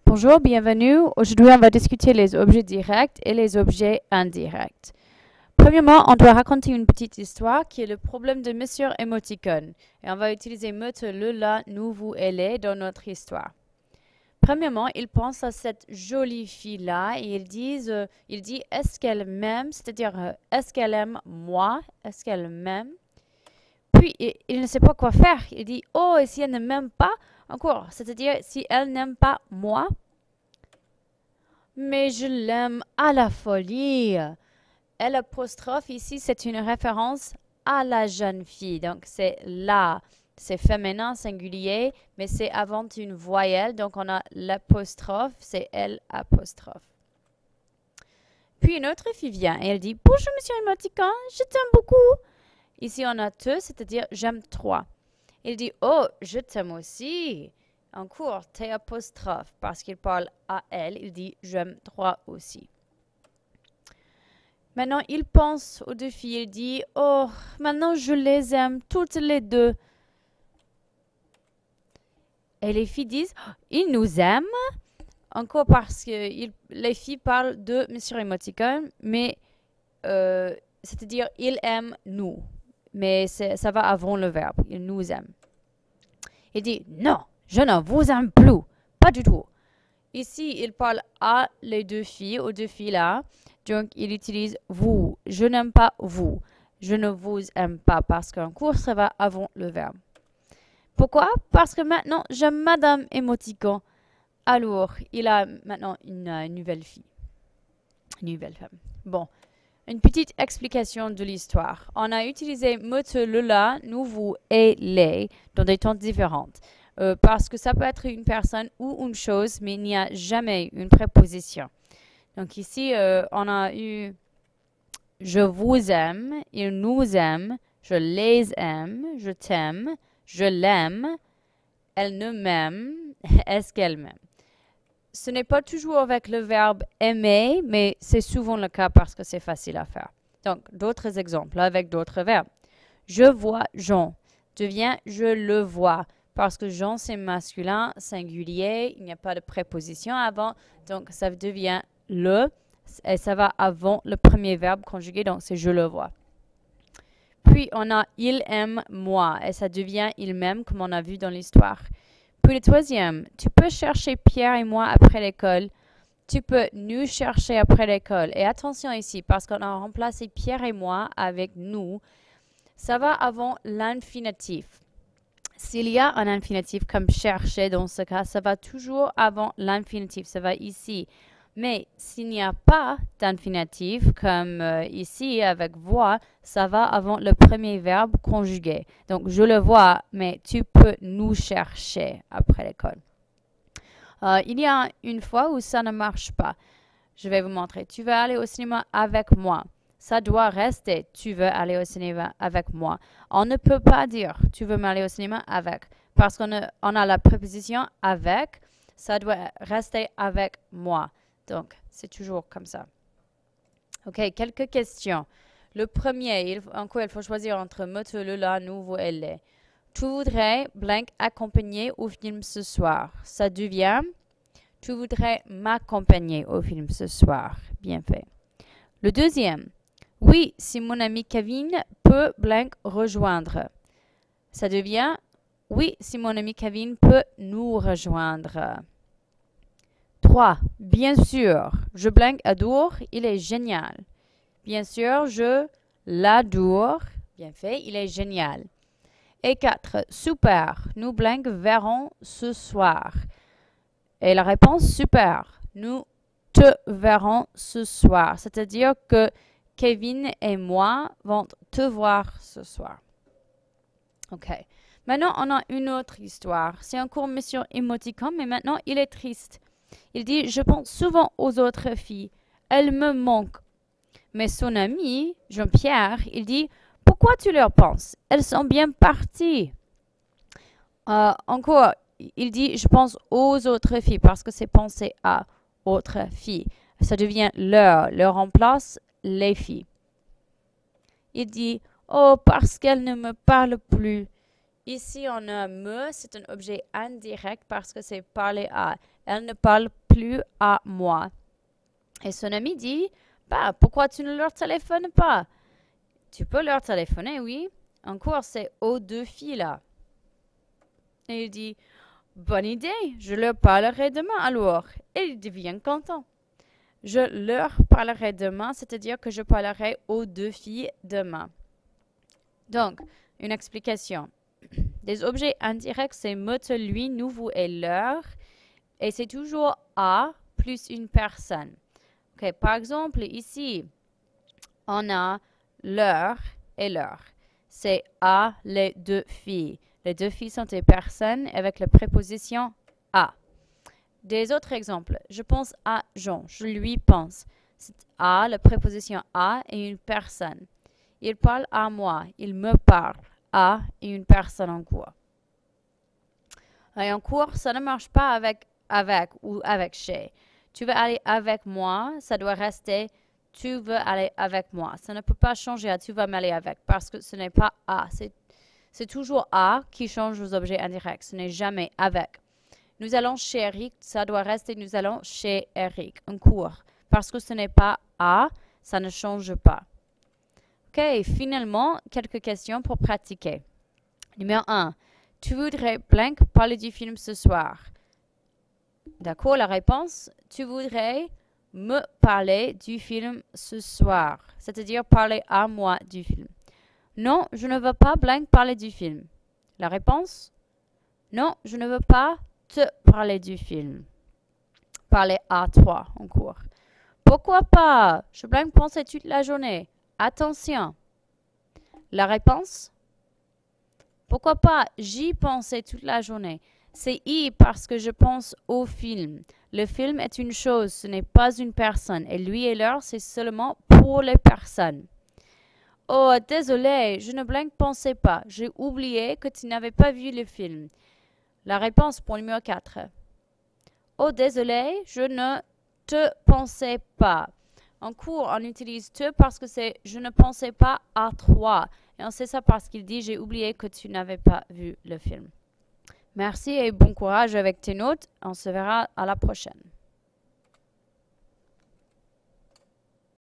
Bonjour, bienvenue. Aujourd'hui, on va discuter les objets directs et les objets indirects. Premièrement, on doit raconter une petite histoire qui est le problème de Monsieur Emoticon. Et on va utiliser me, le, la, nous, vous et les dans notre histoire. Premièrement, il pense à cette jolie fille-là et il dit est-ce qu'elle m'aime, c'est-à-dire est-ce qu'elle aime moi, est-ce qu'elle m'aime. Puis, il ne sait pas quoi faire. Il dit oh, et si elle ne m'aime pas, encore, c'est-à-dire si elle n'aime pas moi, mais je l'aime à la folie. L'apostrophe ici, c'est une référence à la jeune fille. Donc, c'est là. C'est féminin, singulier, mais c'est avant une voyelle. Donc, on a l'apostrophe, c'est L apostrophe. Puis, une autre fille vient et elle dit « Bonjour, monsieur émoticon, je t'aime beaucoup. » Ici, on a « te », c'est-à-dire « j'aime toi ». Il dit « Oh, je t'aime aussi ». En cours, T apostrophe, parce qu'il parle à elle, il dit « j'aime toi aussi ». Maintenant, il pense aux deux filles, il dit « Oh, maintenant je les aime toutes les deux ». Et les filles disent oh, « Ils nous aiment ». Encore parce que les filles parlent de Monsieur Emoticon, mais c'est-à-dire « ils aiment nous ». Mais ça va avant le verbe, « ils nous aiment ». Il dit « Non, je ne vous aime plus, pas du tout ». Ici, il parle à les deux filles, aux deux filles là. Donc, il utilise vous. Je n'aime pas vous. Je ne vous aime pas parce qu'en cours, ça va avant le verbe. Pourquoi? Parce que maintenant, j'aime Madame Emoticon. Alors, il a maintenant une nouvelle fille. Une nouvelle femme. Bon, une petite explication de l'histoire. On a utilisé me, te, le, la, nous, vous et les dans des temps différents. Parce que ça peut être une personne ou une chose, mais il n'y a jamais une préposition. Donc ici, on a eu « je vous aime »,« il nous aime »,« je les aime »,« je t'aime »,« je l'aime »,« elle ne m'aime »,« est-ce qu'elle m'aime ». Ce n'est pas toujours avec le verbe « aimer », mais c'est souvent le cas parce que c'est facile à faire. Donc, d'autres exemples avec d'autres verbes. « Je vois Jean » devient « je le vois ». Parce que Jean, c'est masculin, singulier, il n'y a pas de préposition avant, donc ça devient le, et ça va avant le premier verbe conjugué, donc c'est je le vois. Puis on a il aime moi, et ça devient il m'aime, comme on a vu dans l'histoire. Puis le troisième, tu peux chercher Pierre et moi après l'école, tu peux nous chercher après l'école. Et attention ici, parce qu'on a remplacé Pierre et moi avec nous, ça va avant l'infinitif. S'il y a un infinitif comme chercher dans ce cas, ça va toujours avant l'infinitif, ça va ici. Mais s'il n'y a pas d'infinitif comme ici avec voir, ça va avant le premier verbe conjugué. Donc je le vois, mais tu peux nous chercher après l'école. Il y a une fois où ça ne marche pas. Je vais vous montrer. Tu veux aller au cinéma avec moi. Ça doit rester, tu veux aller au cinéma avec moi. On ne peut pas dire, tu veux m'aller au cinéma avec. Parce qu'on a la préposition avec, ça doit rester avec moi. Donc, c'est toujours comme ça. OK, quelques questions. Le premier, encore, il faut choisir entre me, te, le, la, nous, vous et les. Tu voudrais, blank, accompagner au film ce soir. Ça devient, tu voudrais m'accompagner au film ce soir. Bien fait. Le deuxième. Oui, si mon ami Kevin peut blank rejoindre. Ça devient oui, si mon ami Kevin peut nous rejoindre. 3. Bien sûr, je blank adore, il est génial. Bien sûr, je l'adore. Bien fait, il est génial. Et 4. Super, nous blank verrons ce soir. Et la réponse super, nous te verrons ce soir. C'est-à-dire que Kevin et moi vont te voir ce soir. OK. Maintenant, on a une autre histoire. C'est encore Monsieur Emoticon, mais maintenant, il est triste. Il dit, je pense souvent aux autres filles. Elles me manquent. Mais son ami, Jean-Pierre, il dit, pourquoi tu leur penses? Elles sont bien parties. Encore, il dit, je pense aux autres filles parce que c'est penser à autres filles. Ça devient leur remplace les filles. Il dit, oh, parce qu'elle ne me parle plus. Ici, on a me, c'est un objet indirect parce que c'est parler à. Elle ne parle plus à moi. Et son ami dit, bah, pourquoi tu ne leur téléphones pas? Tu peux leur téléphoner, oui. En cours, c'est aux deux filles là. Et il dit, bonne idée, je leur parlerai demain alors. Et il devient content. Je leur parlerai demain, c'est-à-dire que je parlerai aux deux filles demain. Donc, une explication. Des objets indirects, c'est mots, lui, nous, vous et leur. Et c'est toujours à plus une personne. Okay, par exemple, ici, on a leur et leur. C'est à les deux filles. Les deux filles sont des personnes avec la préposition à. Des autres exemples. Je pense à Jean. Je lui pense. C'est à, la préposition à et une personne. Il parle à moi. Il me parle à et une personne en cours. Et en cours, ça ne marche pas avec ou avec chez. Tu veux aller avec moi, ça doit rester tu veux aller avec moi. Ça ne peut pas changer à tu vas m'aller avec parce que ce n'est pas à. C'est toujours à qui change aux objets indirects. Ce n'est jamais avec. Nous allons chez Eric, ça doit rester nous allons chez Eric en cours. Parce que ce n'est pas à, ça ne change pas. Ok, finalement, quelques questions pour pratiquer. Numéro 1. Tu voudrais blank parler du film ce soir? D'accord, la réponse, tu voudrais me parler du film ce soir, c'est-à-dire parler à moi du film. Non, je ne veux pas blank parler du film. La réponse, non, je ne veux pas te parler du film. Parler à toi en cours. Pourquoi pas? Je blank pensais toute la journée. Attention. La réponse, pourquoi pas? J'y pensais toute la journée. C'est y parce que je pense au film. Le film est une chose, ce n'est pas une personne. Et lui et leur, c'est seulement pour les personnes. Oh, désolé, je ne blank pensais pas. J'ai oublié que tu n'avais pas vu le film. La réponse pour numéro 4. Oh, désolé, je ne te pensais pas. En cours, on utilise te parce que c'est je ne pensais pas à toi. Et on sait ça parce qu'il dit j'ai oublié que tu n'avais pas vu le film. Merci et bon courage avec tes notes. On se verra à la prochaine.